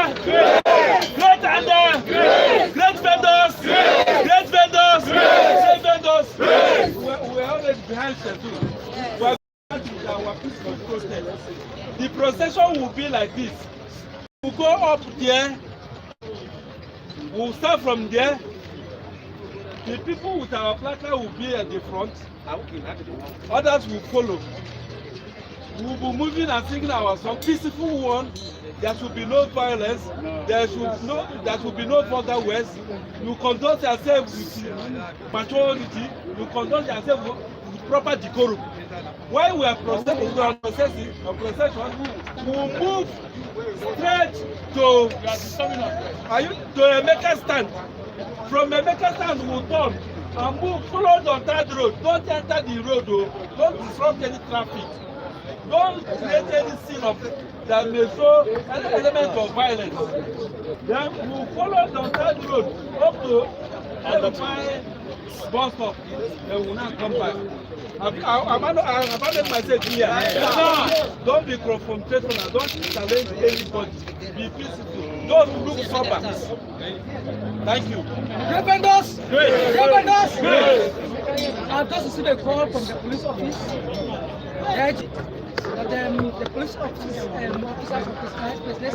Great and great vendors! Great vendors! Great vendors! We're already behind schedule. We're going to our peaceful protest. The procession will be like this. We'll go up there. We'll start from there. The people with our placard will be at the front. Others will follow. We will be moving and singing our song, peaceful one. There should be no violence. There should be no further words. You conduct yourself with maturity. You conduct yourself with proper decorum. While we are processing, we will move straight to a maker stand. From a maker stand, we will turn and move, follow on that road. Don't enter the road, don't disrupt any traffic. Don't create any scene of that may show any element of violence. Then we will follow down that road up to my bus stop. Then we will not come back. I'm abandoned myself here. Don't be confrontational. Don't challenge anybody. Be peaceful. Don't look sober. Thank you. Great vendors! Great vendors! I've just received a call from the police office that the police officers of this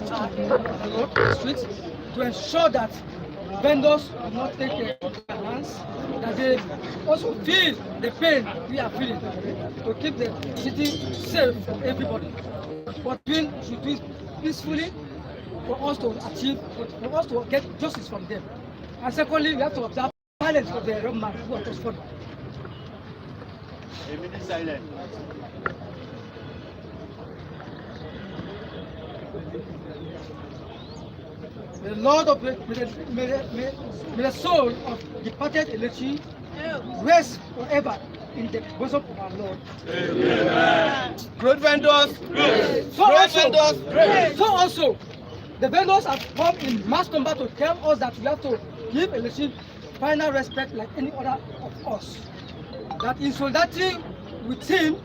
streets to ensure that vendors do not take their hands, that they also feel the pain we are feeling to keep the city safe for everybody. But we should do it peacefully for us to achieve, for us to get justice from them. And secondly, we have to observe violence of the young man who was for. A minute silent. The Lord of may the soul of departed Elechi rest forever in the bosom of our Lord. Amen. Great vendors. So also, the vendors have come in mass number to tell us that we have to give Elechi final respect like any other of us. That in solidarity with him,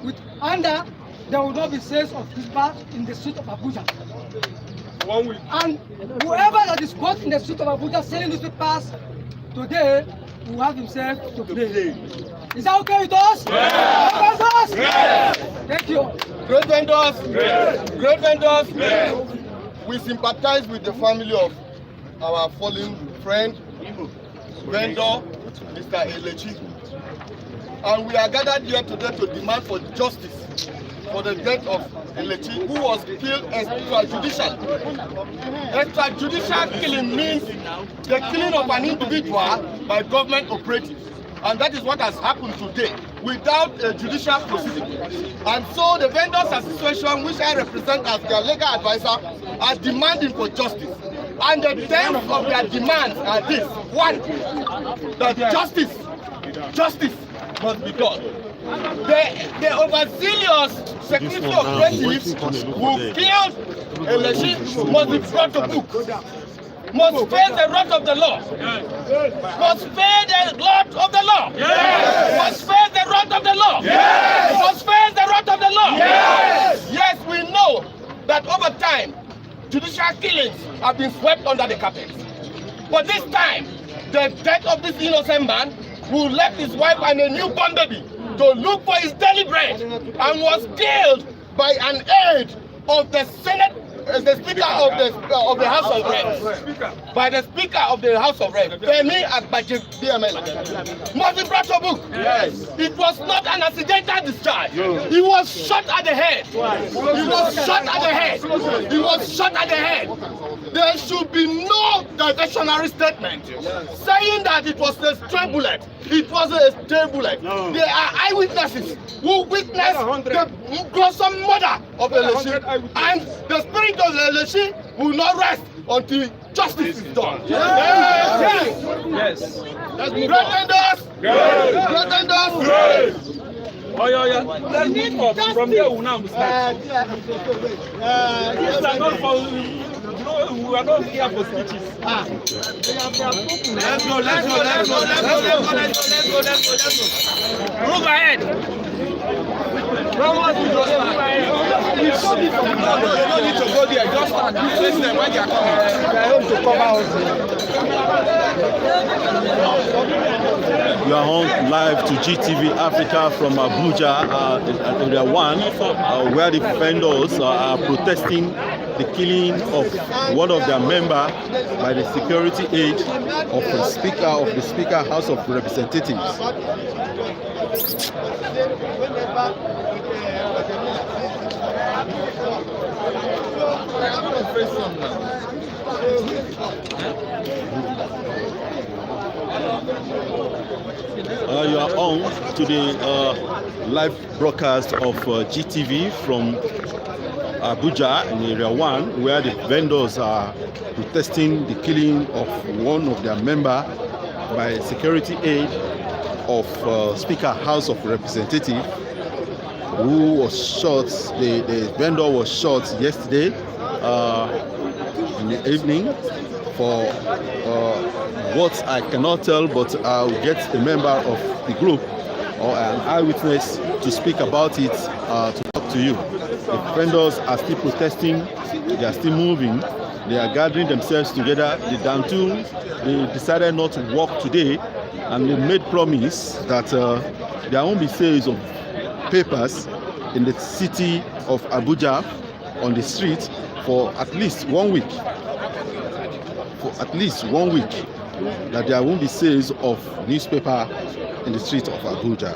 with Anda, there will not be sales of his part in the street of Abuja. 1 week. And whoever that is caught in the street of Abuja selling newspapers today will have himself to pay. Is that okay with us? Yes. Yes. Thank you. Great vendors. Great vendors. We sympathize with the family of our fallen friend, vendor, Mr. Elechi. And we are gathered here today to demand for justice for the death of Elechi, who was killed extrajudicial. Extrajudicial killing means the killing of an individual by government operatives. And that is what has happened today without a judicial proceeding. And so the vendors association, which I represent as their legal advisor, are demanding for justice. And the terms of their demands are this: one, that justice must be done. The overzealous security operatives who killed Elechi must be brought to book. Must face the wrath of the law. Must face the wrath of the law. Must face the wrath of the law. Must face the wrath of the law. Yes, we know that over time, judicial killings have been swept under the carpet. But this time, the death of this innocent man who left his wife and a newborn baby to look for his daily bread and was killed by an aide of the Senate, the Speaker of the House of Reps, by the Speaker of the House of Reps, Gbaja, must be brought to book. It was not an accidental discharge. He was shot at the head. He was shot at the head. He was shot at the head. There should be no diversionary statement saying that it was a stray bullet. It was a stray bullet. There are eyewitnesses who witnessed the gruesome murder of Elechi, and the spirit of Elechi will not rest until justice is done. Yes. Pretenders! Oh, yeah. Let's move up. From there, we now start. These are not for, we are not here for speeches. Let's go. Move ahead. No, you don't need to go there. Just stand. Face them when they are coming. They are home to cover us. You are on live to GTV Africa from Abuja, Area 1, where the vendors are protesting the killing of one of their members by the security aid of the Speaker House of Representatives. You are on to the live broadcast of GTV from Abuja in Area 1, where the vendors are protesting the killing of one of their members by security aid of Speaker House of Representatives, who was shot. The vendor was shot yesterday in the evening for what I cannot tell, but I'll get a member of the group or an eyewitness to speak about it, to talk to you. The vendors are still protesting, they are still moving, they are gathering themselves together. The Dantu, they decided not to work today, and they made promise that there won't be sales of papers in the city of Abuja on the street for at least 1 week. For at least 1 week, that there won't be sales of newspaper in the street of Abuja.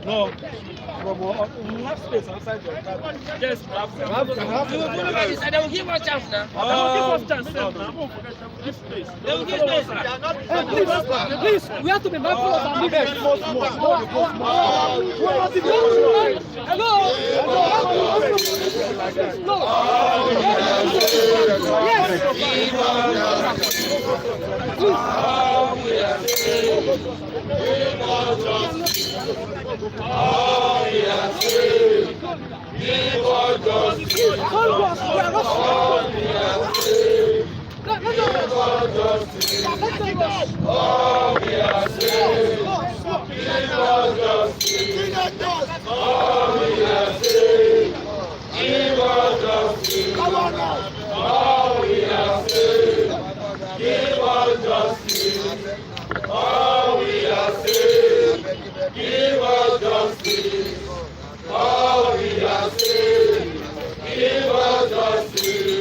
No, we have space outside your car. Yes, we have space. They will give us chance now. They will give us chance now. Give space. They will give space. Please, we have to be mindful of our movement. Hello? Give us justice.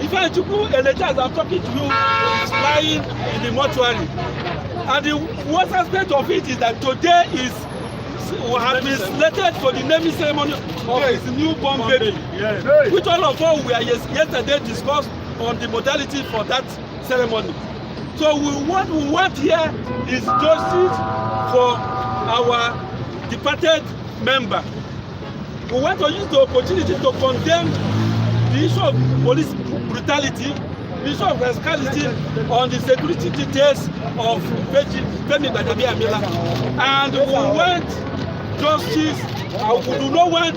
Ifeanyichukwu Elecha, as I'm talking to you, is lying in the mortuary. And the worst aspect of it is that today has been slated for the naming ceremony of his newborn baby, which all of us were yesterday discussed on the modality for that ceremony. So what we want here is justice for our departed member. We want to use the opportunity to condemn the issue of police brutality, the issue of rascality on the security details of Femi Gbaja, and we want justice. We do not want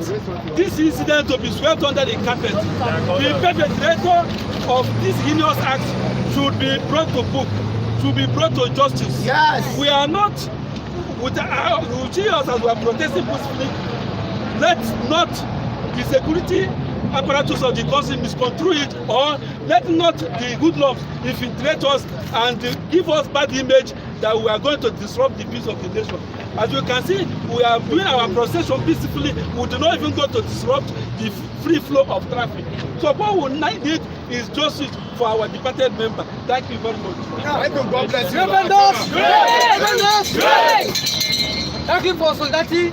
this incident to be swept under the carpet. The perpetrator of this heinous act should be brought to book, should be brought to justice. Yes. We are not, with us as we are protesting peacefully, let not the security apparatus of the country misconstrue it, or let not the hoodlums infiltrate us and give us bad image that we are going to disrupt the peace of the nation. As you can see, we are doing our procession peacefully. We do not even go to disrupt the free flow of traffic. So what we need is justice for our departed member. Thank you very much. Thank you. God bless you. Thank you for solidarity.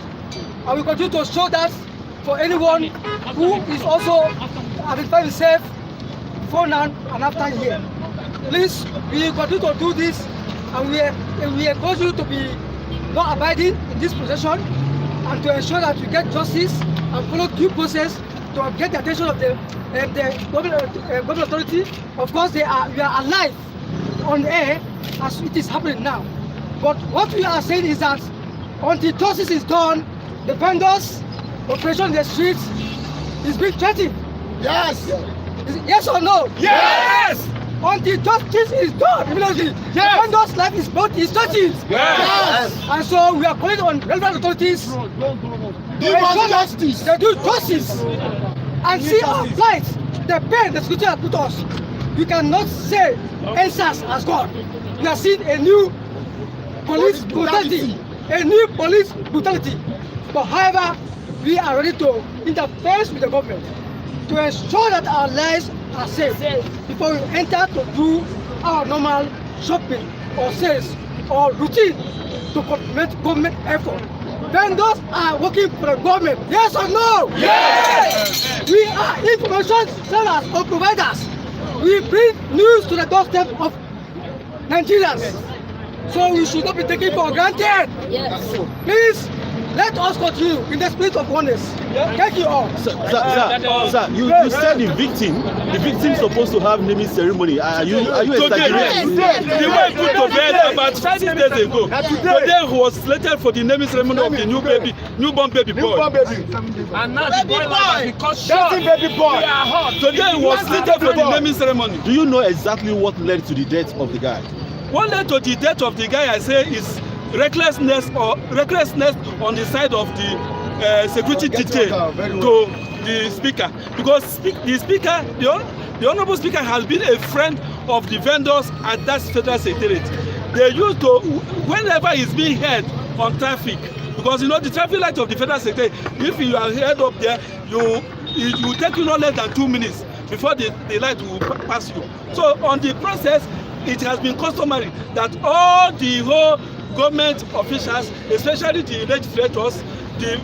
I will continue to show that for anyone who is also identifying himself before now and after here. Please, we continue to do this, and we encourage you to be not abiding in this procession and to ensure that we get justice and follow due process to get the attention of the government authority. Of course, we are alive on air as it is happening now. But what we are saying is that until justice is done, the vendors' operation in the streets is being threatened. Yes. Yes or no? Yes. Until justice is done, immediately, the vendors' life is threatened. Yes. And so we are calling on relevant authorities to ensure that they do justice and see our plight, the pain the security has put us. You cannot say answers as God. We are seeing a new police brutality, But however, we are ready to interface with the government to ensure that our lives are safe before we enter to do our normal shopping or sales or routine to complement government effort. Vendors are working for the government, yes or no? Yes! We are information sellers or providers. We bring news to the doorstep of Nigerians. So we should not be taken for granted. Yes. Please, let us continue in the spirit of oneness. Thank you all. Sir, you said the victim supposed to have naming ceremony. Are you exaggerating? The way put to bed about 6 days ago. Today was slated for the naming ceremony of the newborn baby boy. And now the boy has become baby boy. Today was slated for the naming ceremony. Do you know exactly what led to the death of the guy? What led to the death of the guy, I say, is recklessness on the side of the security detail to the speaker, because the honorable speaker has been a friend of the vendors at that federal secretariat. They used to, whenever he's being heard on traffic, because you know the traffic light of the federal secretariat, if you are heard up there, it will take you no less than 2 minutes before the light will pass you. So on the process, it has been customary that all the whole government officials, especially the legislators, the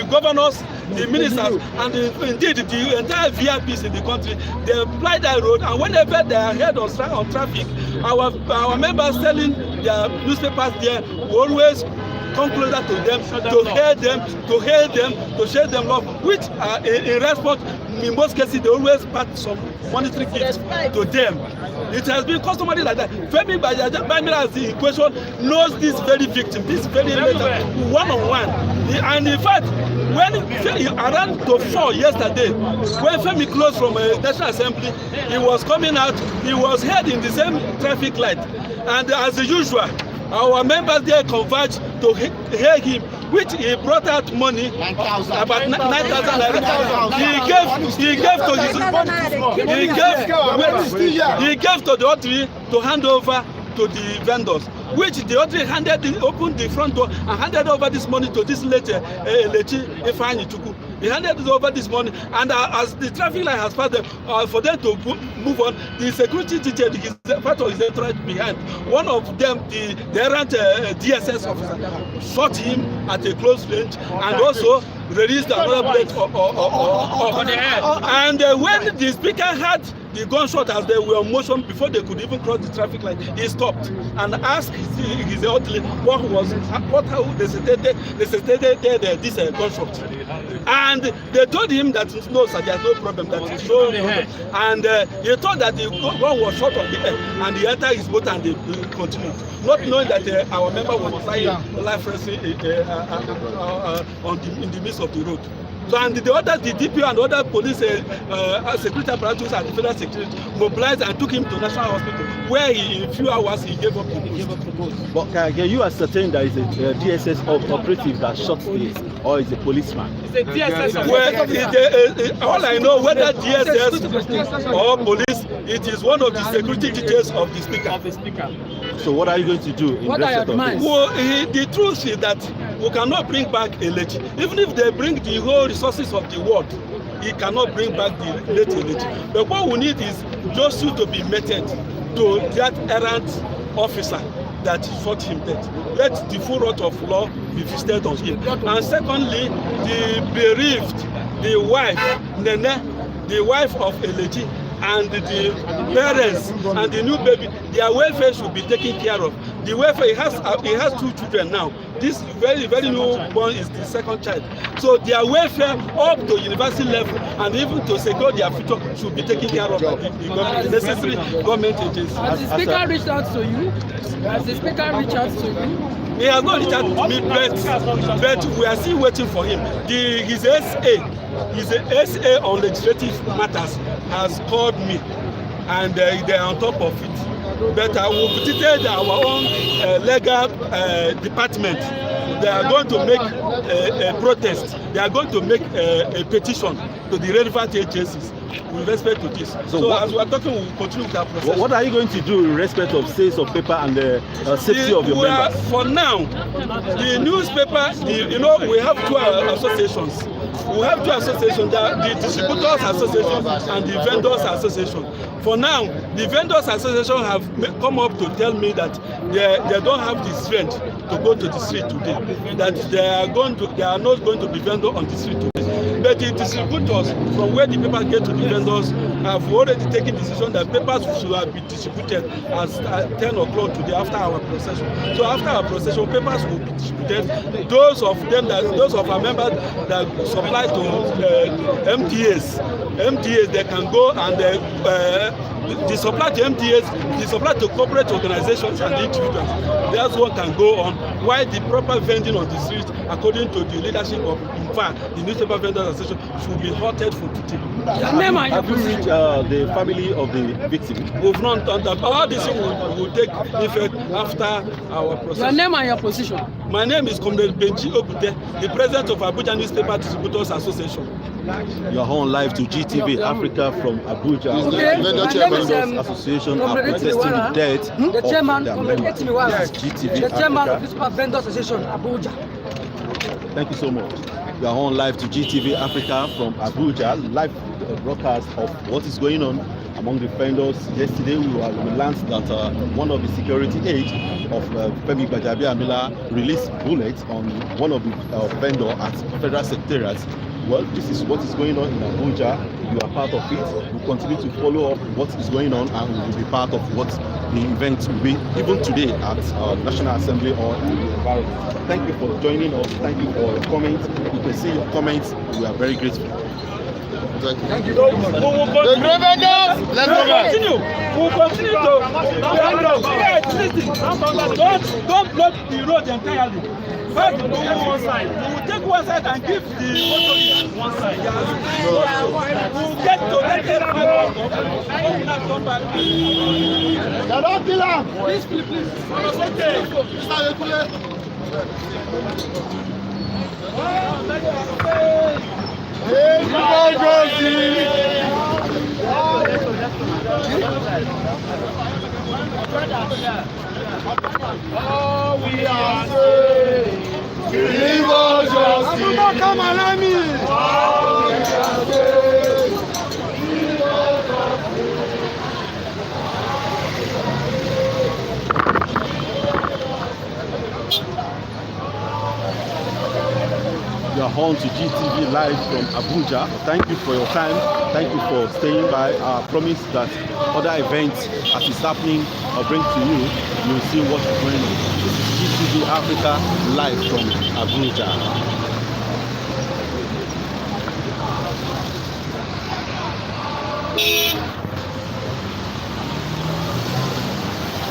governors, the ministers, and indeed the entire VIPs in the country, they apply that road, and whenever they are heard on traffic, our members selling their newspapers there will always come closer to them, to hail them, to share them love, which in response, in most cases, they always pass some monetary gifts to them. It has been customary like that. Femi Gbaja, as the equation, knows this very victim, this very later, one-on-one. And in fact, when around to 4 yesterday, when Femi closed from a National Assembly, he was coming out, he was heard in the same traffic light. And as usual, our members there converged to hear him, which he brought out money, about 9,000 naira. He gave to the Otri to hand over to the vendors, which the Otri opened the front door and handed over this money to this lady, Ifeanyichukwu. He handed it over this morning, and as the traffic light has passed them, for them to move on, the security detail, part of his entourage behind, one of them, the errant DSS officer, shot him at a close range, and also released another bullet on the head. And when the speaker had the gunshot as they were in motion before they could even cross the traffic light, he stopped and asked his orderly how they stated this gunshot. And they told him that no, sir, there's no problem, that is no problem. And he thought that the gun was shot on the head, and he entered his boat and they continued, not knowing that our member was lying life wrestling in the midst of the road. So, and the DPO and other police security apparatus and the federal security mobilized and took him to National Hospital, where in a few hours he gave up the ghost. But can you ascertain that it's a DSS operative that shot this, or is a policeman? It's a DSS. Well, all I know, whether DSS or police, it is one of the security details of the speaker. So what are you going to do in respect of this? Well, the truth is that we cannot bring back a lady. Even if they bring the whole resources of the world, he cannot bring back the lady. But what we need is just to be meted to that errant officer that shot him dead. Let the full wrath of law be visited on him. And secondly, the bereaved, the wife, Nene, the wife of a lady, and the parents and the new baby, their welfare should be taken care of. The welfare, he has 2 children now. This very newborn is the second child. So their welfare up to university level and even to secure their future should be taken care of by the necessary government agencies. Has the speaker reached out to you? Has the speaker reached out to you? He has not reached out to me, but we are still waiting for him. His SA on legislative matters has called me, and they are on top of it. But I will petition our own legal department. They are going to make a protest. They are going to make a petition to the relevant agencies with respect to this. So as we are talking, we will continue with our process. What are you going to do in respect of sales of paper and the safety of your members? For now, the newspaper, we have 2 associations. We have 2 associations, the Distributors Association and the Vendors Association. For now, the Vendors Association have come up to tell me that they don't have the strength to go to the street today, that they are not going to be vendor on the street today. But the distributors, from where the papers get to the vendors, have already taken the decision that papers should be distributed at 10 o'clock today after our procession. So after our procession, papers will be distributed. Those of our members that supply to MTAs, they can go and the supply to MTAs, the supply to corporate organizations and individuals. That's what can go on. Why the proper vending on the street, according to the leadership of, in fact, the Newspaper Vendors Association, should be halted for today. Have you reached the family of the victim? We've not done that. All this will take effect after our process. Your name and your position? My name is Comrade Benji Obude, the president of Abuja Newspaper Distributors Association. You are on live to GTV Africa from Abuja. Okay. Vendors Association are protesting the death the chairman, of their members. Yes, GTV the chairman Africa. of the Vendors Association, Abuja. Thank you so much. You are on live to GTV Africa from Abuja, live broadcast of what is going on among the vendors. Yesterday we learned that one of the security aides of Femi Gbaja released bullets on one of the vendors at Federal Secretariat. Well, this is what is going on in Abuja. You are part of it. We continue to follow up what is going on, and we will be part of what the event will be, even today at National Assembly or in the environment. Thank you for joining us. Thank you for your comments. You can see your comments. We are very grateful. Thank you very much. The Let's go back. We'll continue to don't block the road entirely. First, we will take one side and give the motorists one side. We'll get to that come back. Don't kill him. Please. Oh, we are saved. Believe us, justice. Come on, let me. You are on to GTV live from Abuja. Thank you for your time. Thank you for staying by. I promise that other events as it's happening, I'll bring to you. You'll see what's going on. This is GTV Africa live from Abuja.